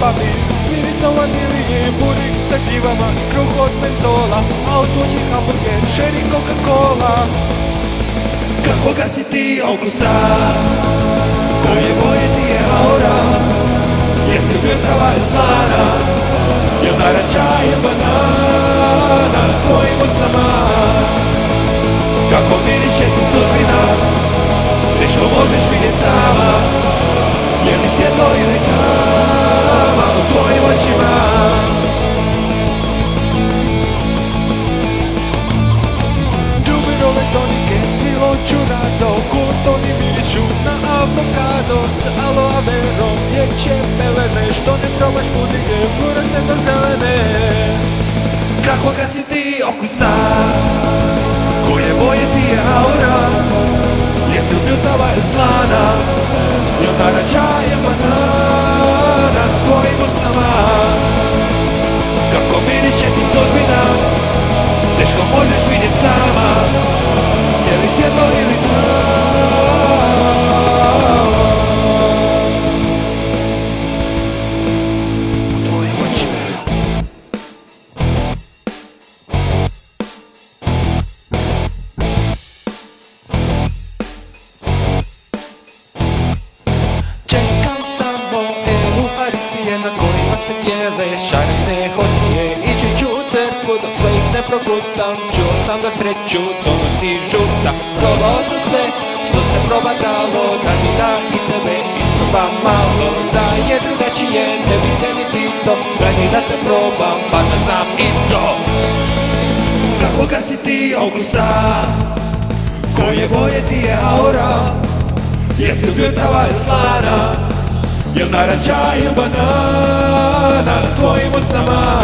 papir, smiri sa vanilije, burik sa gljivama, kruh od mentola, a od zvuči hamburger, šeri Coca-Cola. Kakvoga si ti okusa, koje boje ti je aura, jesi bljutava i slana, jel naranča je banana tvojim usnama. Kako miriše ti sudbina, teško možeš vidjet sama, je li svjetlo ili tama u tvojim očima. Džubirove tonike, sviloću rado, kurtoni mirišu na avokado s aloe verom, dječje pelene, što ne probaš pudike, fluorescentno zelene. Kakvoga si ti okusa, koje boje ti je aura, jesi bljutava ili slana, jel naranča je banana tvojim usnama. Kako miriše ti sudbina, teško možeš vidjet sama, je li svjetlo ili tama u tvojim očima. Čekam samo Euharistije na kojima se dijele šarene hostije. Ići ću u crkvu dok sve ih ne progutam, čuo sam da sreću donosi žuta. Probao sam sve što se proba dalo, da mi da i tebe isprobam malo. Da je drugačije, ne vide ni ti to, daj mi da te probam pa da znam i to. Kakvoga si ti okusa, koje boje ti je aura, jesi bljutava ili slana, jel naranča ili banana tvojim usnama.